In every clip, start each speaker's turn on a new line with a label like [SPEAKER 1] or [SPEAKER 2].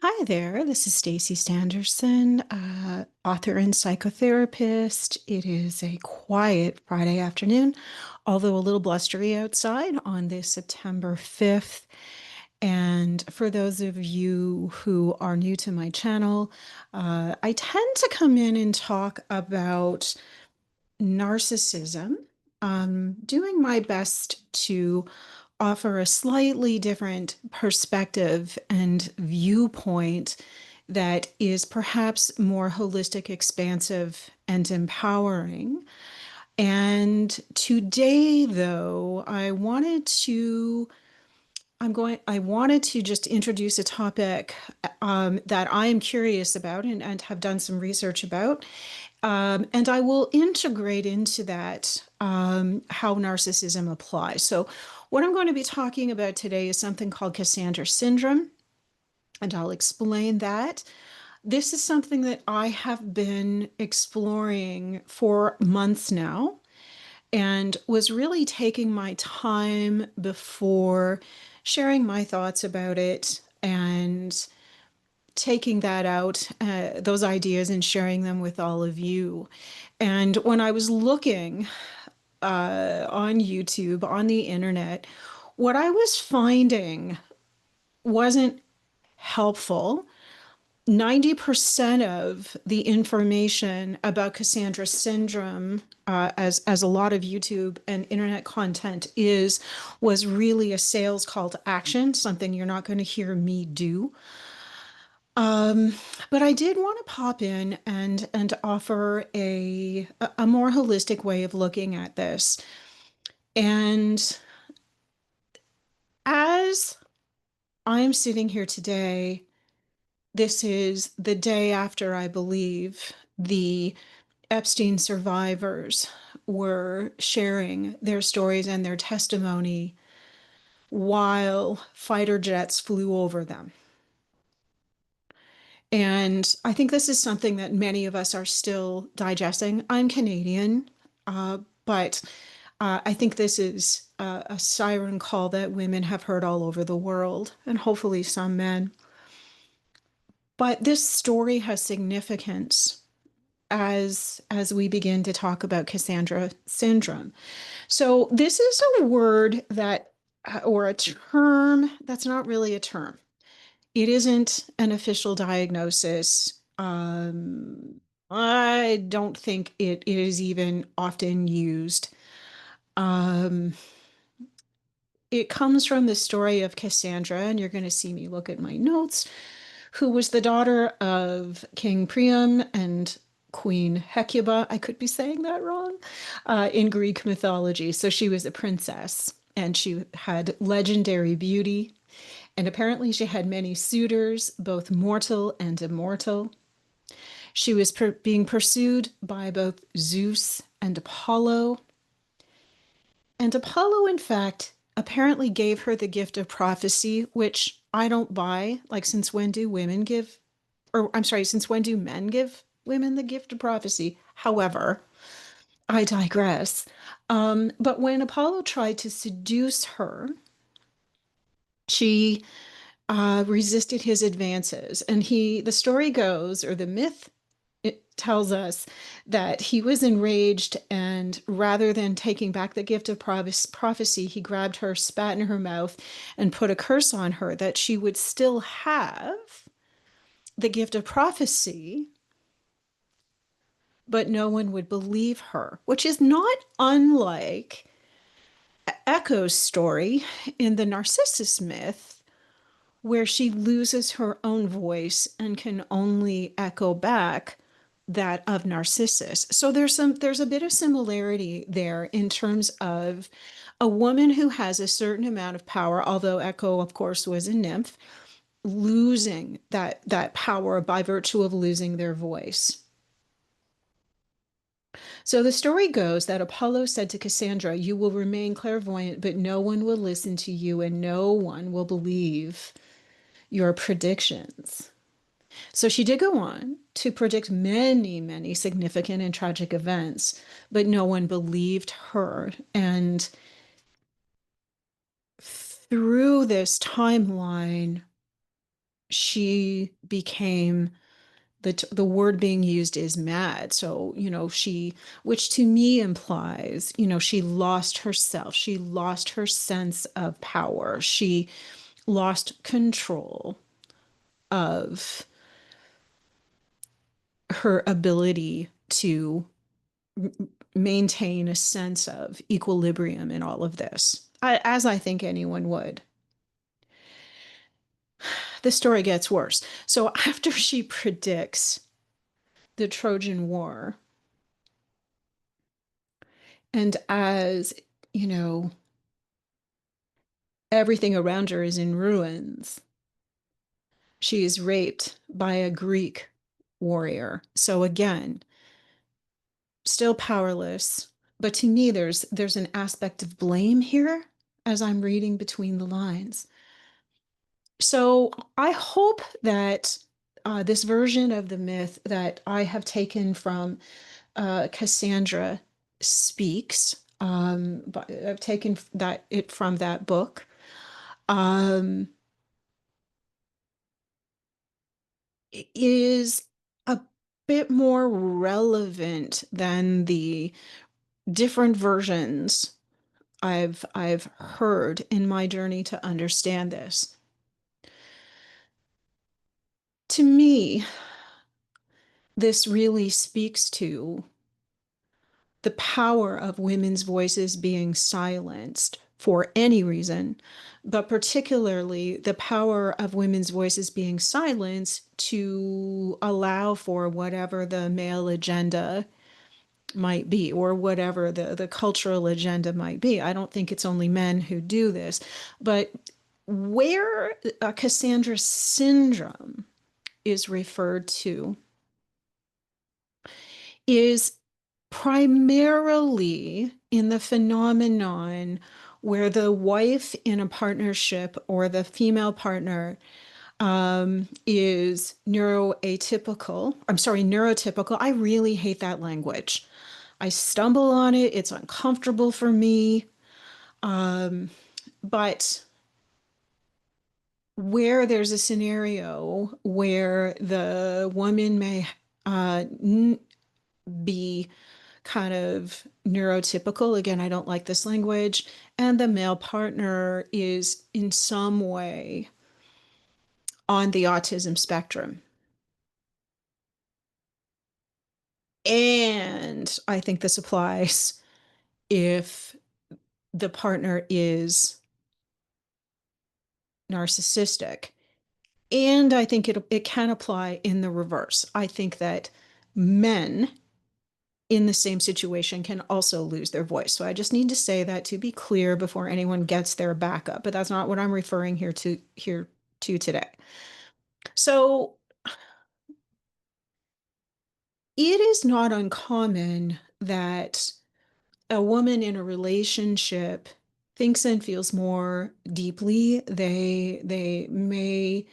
[SPEAKER 1] Hi there, this is Stacey Sanderson, author and psychotherapist. It is a quiet Friday afternoon, although a little blustery outside on this September 5th. And for those of you who are new to my channel, I tend to come in and talk about narcissism, doing my best to offer a slightly different perspective and viewpoint that is perhaps more holistic, expansive, and empowering. And today, though, I wanted to just introduce a topic that I am curious about and have done some research about. And I will integrate into that how narcissism applies. So, what I'm going to be talking about today is something called Cassandra Syndrome, and I'll explain that. This is something that I have been exploring for months now and was really taking my time before sharing my thoughts about it and taking that out, those ideas, and sharing them with all of you. And when I was looking on YouTube, on the internet, what I was finding wasn't helpful. 90% of the information about Cassandra syndrome, as a lot of YouTube and internet content was really a sales call to action, something you're not going to hear me do. Um, but I did want to pop in and offer a more holistic way of looking at this. And as I'm sitting here today, this is the day after, I believe, the Epstein survivors were sharing their stories and their testimony while fighter jets flew over them. And I think this is something that many of us are still digesting. I'm Canadian, but I think this is a siren call that women have heard all over the world, and hopefully some men. But this story has significance as we begin to talk about Cassandra syndrome. So this is a word that, or a term that's not really a term. It isn't an official diagnosis. I don't think it is even often used. Um, it comes from the story of Cassandra, and you're going to see me look at my notes, who was the daughter of King Priam and Queen Hecuba. I could be saying that wrong, in Greek mythology. So she was a princess, and she had legendary beauty. And apparently, she had many suitors, both mortal and immortal. She was being pursued by both Zeus and Apollo. And Apollo, in fact, apparently gave her the gift of prophecy, which I don't buy. Like, since when do women give, or I'm sorry, since when do men give women the gift of prophecy? However, I digress. But when Apollo tried to seduce her, she resisted his advances. And the story goes, or the myth, it tells us that he was enraged, and rather than taking back the gift of prophecy, he grabbed her, spat in her mouth, and put a curse on her that she would still have the gift of prophecy, but no one would believe her, which is not unlike Echo's story in the Narcissus myth, where she loses her own voice and can only echo back that of Narcissus. So there's a bit of similarity there in terms of a woman who has a certain amount of power, although Echo, of course, was a nymph, losing that power by virtue of losing their voice. So the story goes that Apollo said to Cassandra, "You will remain clairvoyant, but no one will listen to you and no one will believe your predictions." So she did go on to predict many, many significant and tragic events, but no one believed her. And through this timeline, she became the word being used is mad. So, which to me implies, she lost herself. She lost her sense of power. She lost control of her ability to maintain a sense of equilibrium in all of this, as I think anyone would. The story gets worse. So after she predicts the Trojan War, and as, you know, everything around her is in ruins, she is raped by a Greek warrior. So again, still powerless. But to me, there's an aspect of blame here as I'm reading between the lines. So I hope that this version of the myth that I have taken from Cassandra Speaks, but I've taken it from that book, um, is a bit more relevant than the different versions I've heard in my journey to understand this. To me, this really speaks to the power of women's voices being silenced for any reason, but particularly the power of women's voices being silenced to allow for whatever the male agenda might be, or whatever the cultural agenda might be. I don't think it's only men who do this, but where Cassandra syndrome is referred to is primarily in the phenomenon where the wife in a partnership or the female partner is neurotypical. I really hate that language. I stumble on it. It's uncomfortable for me. But where there's a scenario where the woman may be kind of neurotypical, again, I don't like this language, and the male partner is in some way on the autism spectrum. And I think this applies if the partner is narcissistic. And I think it can apply in the reverse. I think that men in the same situation can also lose their voice. So I just need to say that to be clear before anyone gets their backup, but that's not what I'm referring here to today. So it is not uncommon that a woman in a relationship thinks and feels more deeply. They may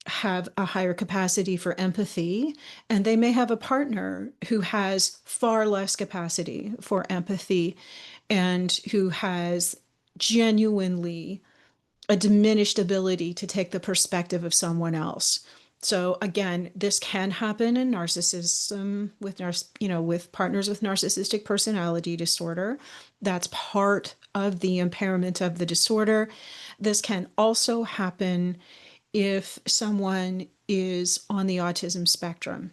[SPEAKER 1] have a higher capacity for empathy, and they may have a partner who has far less capacity for empathy and who has genuinely a diminished ability to take the perspective of someone else. So again, this can happen in narcissism with partners with narcissistic personality disorder. That's part of the impairment of the disorder. This can also happen if someone is on the autism spectrum.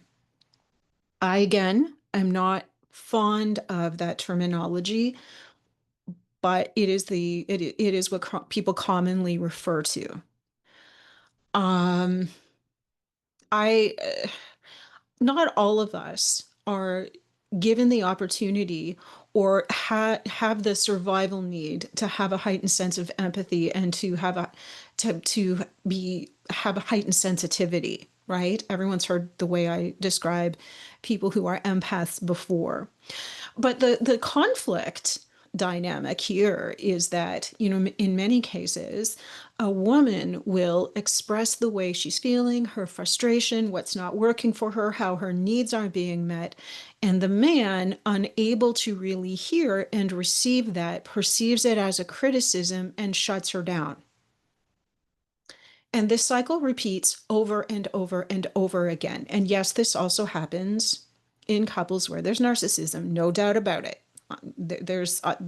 [SPEAKER 1] I, again, am not fond of that terminology, but it is what people commonly refer to. Um, I Not all of us are given the opportunity or have the survival need to have a heightened sense of empathy and to have a heightened sensitivity, right? Everyone's heard the way I describe people who are empaths before. But the conflict dynamic here is that, in many cases, a woman will express the way she's feeling, her frustration, what's not working for her, how her needs aren't being met. And the man, unable to really hear and receive that, perceives it as a criticism and shuts her down. And this cycle repeats over and over and over again. And yes, this also happens in couples where there's narcissism, no doubt about it.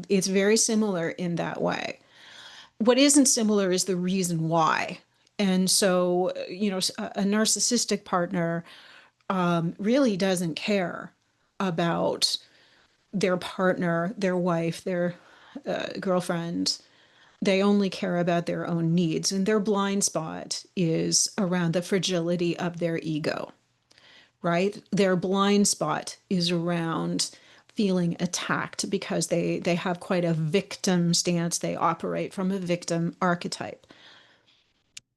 [SPEAKER 1] It's very similar in that way. What isn't similar is the reason why. And so, a narcissistic partner really doesn't care about their partner, their wife, their girlfriend. They only care about their own needs. And their blind spot is around the fragility of their ego, right? Their blind spot is around feeling attacked because they have quite a victim stance. They operate from a victim archetype.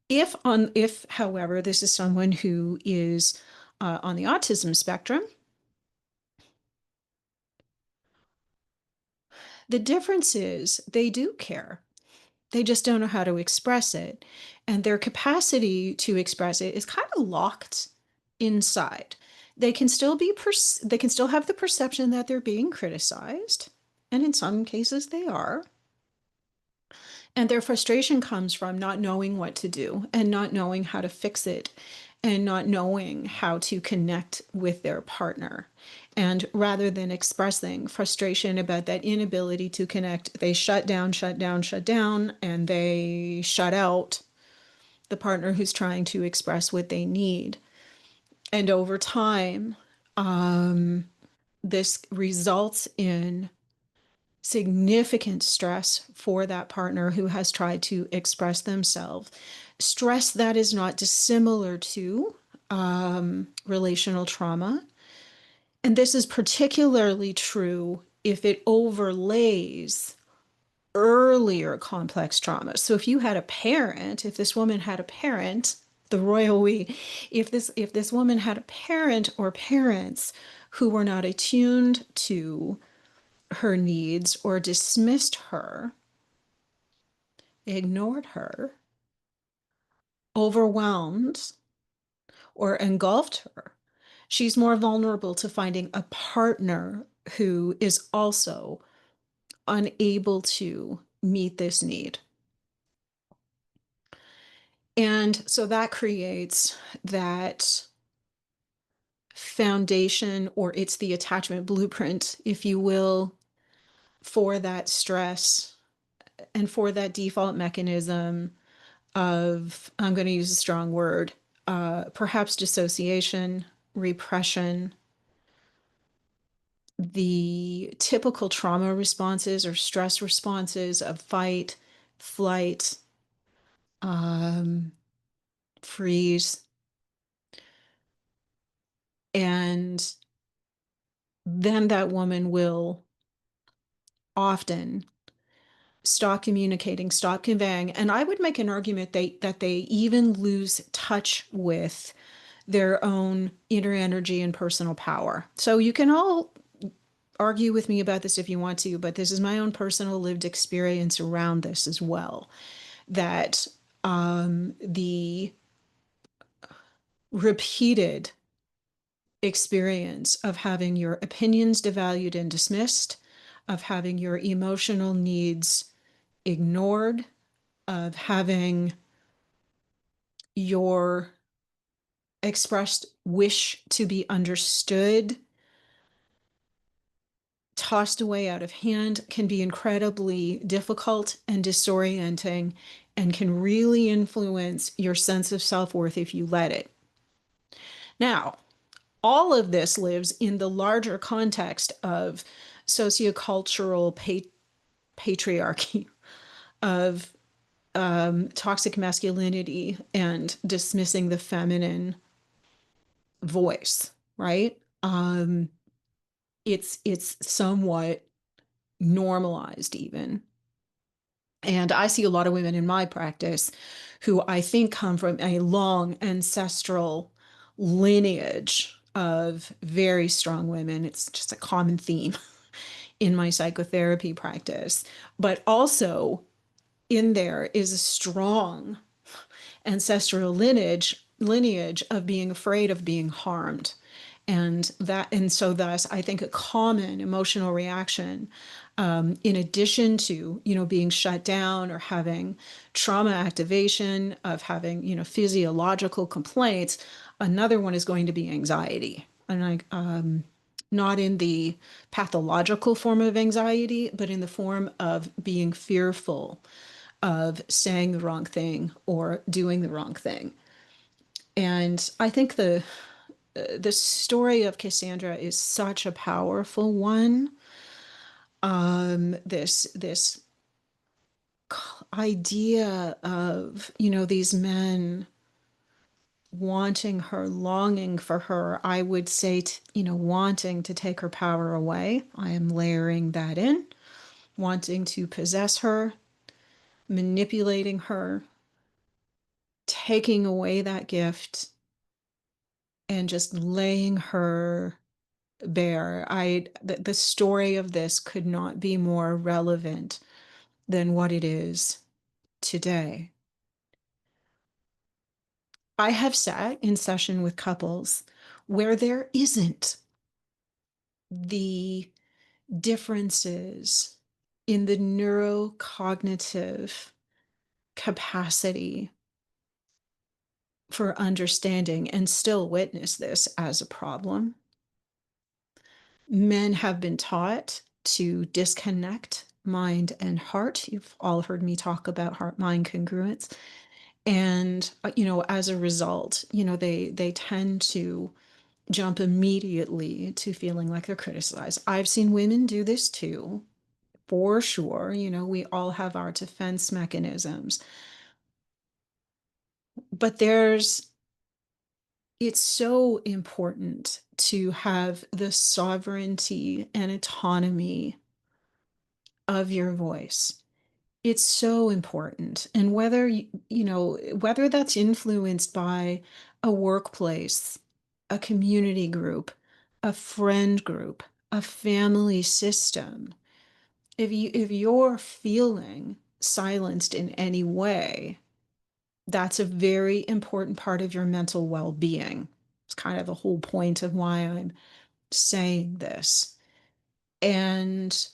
[SPEAKER 1] If, however, this is someone who is on the autism spectrum, the difference is they do care. They just don't know how to express it. And their capacity to express it is kind of locked inside. They can still they can still have the perception that they're being criticized. And in some cases they are. And their frustration comes from not knowing what to do and not knowing how to fix it and not knowing how to connect with their partner. And rather than expressing frustration about that inability to connect, they shut down, and they shut out the partner who's trying to express what they need. And over time, this results in significant stress for that partner who has tried to express themselves. Stress that is not dissimilar to relational trauma. And this is particularly true if it overlays earlier complex trauma. So if you had a parent, if this woman had a parent, the royal we, if this woman had a parent or parents who were not attuned to her needs or dismissed her, ignored her, overwhelmed, or engulfed her, she's more vulnerable to finding a partner who is also unable to meet this need. And so that creates that foundation, or it's the attachment blueprint, if you will, for that stress and for that default mechanism of, I'm going to use a strong word, perhaps dissociation, repression. The typical trauma responses or stress responses of fight, flight, freeze. And then that woman will often stop communicating, stop conveying. And I would make an argument that they even lose touch with their own inner energy and personal power. So you can all argue with me about this if you want to, but this is my own personal lived experience around this as well. That the repeated experience of having your opinions devalued and dismissed, of having your emotional needs ignored, of having your expressed wish to be understood tossed away out of hand, can be incredibly difficult and disorienting and can really influence your sense of self-worth if you let it. Now, all of this lives in the larger context of sociocultural patriarchy, of toxic masculinity and dismissing the feminine voice, right? It's somewhat normalized even. And I see a lot of women in my practice who I think come from a long ancestral lineage of very strong women. It's just a common theme in my psychotherapy practice. But also in there is a strong ancestral lineage of being afraid of being harmed And so thus, I think a common emotional reaction, in addition to, being shut down or having trauma activation, of having, physiological complaints, another one is going to be anxiety. And not in the pathological form of anxiety, but in the form of being fearful of saying the wrong thing or doing the wrong thing. And I think the story of Cassandra is such a powerful one. This idea of, these men wanting her, longing for her, I would say, wanting to take her power away. I am layering that in, wanting to possess her, manipulating her, taking away that gift, and just laying her bare. The story of this could not be more relevant than what it is today. I have sat in session with couples where there isn't the differences in the neurocognitive capacity for understanding, and still witness this as a problem. Men have been taught to disconnect mind and heart. You've all heard me talk about heart-mind congruence. And, as a result, they tend to jump immediately to feeling like they're criticized. I've seen women do this too, for sure. We all have our defense mechanisms. But it's so important to have the sovereignty and autonomy of your voice. It's so important. And whether that's influenced by a workplace, a community group, a friend group, a family system, if you're feeling silenced in any way, that's a very important part of your mental well-being. It's kind of the whole point of why I'm saying this. And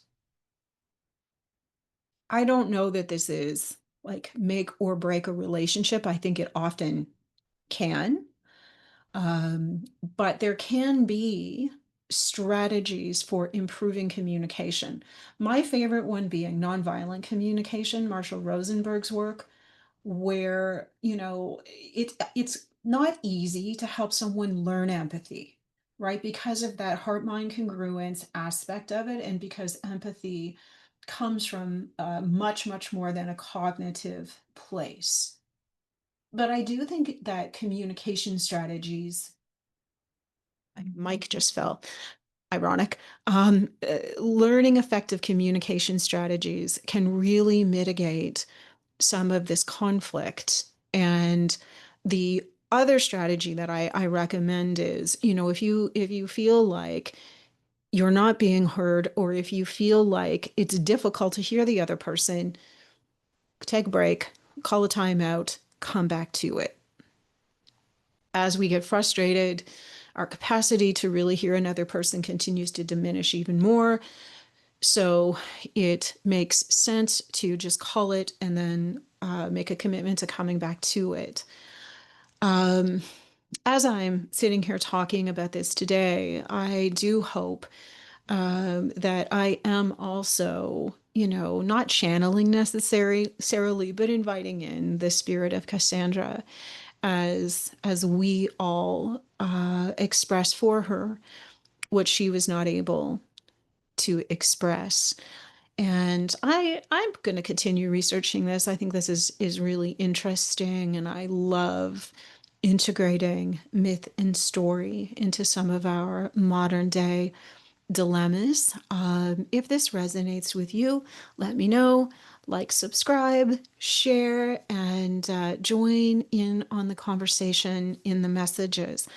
[SPEAKER 1] I don't know that this is like make or break a relationship. I think it often can. But there can be strategies for improving communication. My favorite one being nonviolent communication, Marshall Rosenberg's work, where, it's not easy to help someone learn empathy, right? Because of that heart-mind congruence aspect of it, and because empathy comes from much, much more than a cognitive place. But I do think that communication strategies, my mic just fell, ironic. Learning effective communication strategies can really mitigate some of this conflict. And the other strategy that I recommend is, if you feel like you're not being heard, or if you feel like it's difficult to hear the other person, take a break, call a timeout, come back to it. As we get frustrated, our capacity to really hear another person continues to diminish even more. So it makes sense to just call it and then make a commitment to coming back to it. As I'm sitting here talking about this today, I do hope that I am also, not channeling necessarily, but inviting in the spirit of Cassandra as we all express for her what she was not able to express. And I'm going to continue researching this. I think this is really interesting, and I love integrating myth and story into some of our modern day dilemmas. If this resonates with you, let me know. Like, subscribe, share, and join in on the conversation in the messages.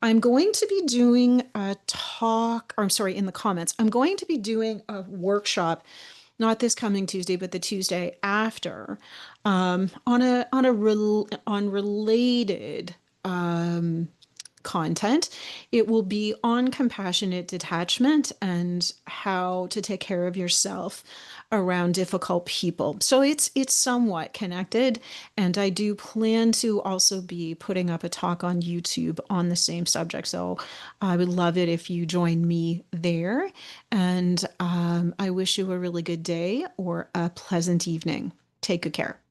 [SPEAKER 1] I'm going to be doing a talk, or I'm sorry, in the comments. I'm going to be doing a workshop, not this coming Tuesday, but the Tuesday after, on related content. It will be on compassionate detachment and how to take care of yourself around difficult people. So it's somewhat connected, and I do plan to also be putting up a talk on YouTube on the same subject. So I would love it if you join me there. And I wish you a really good day or a pleasant evening. Take good care.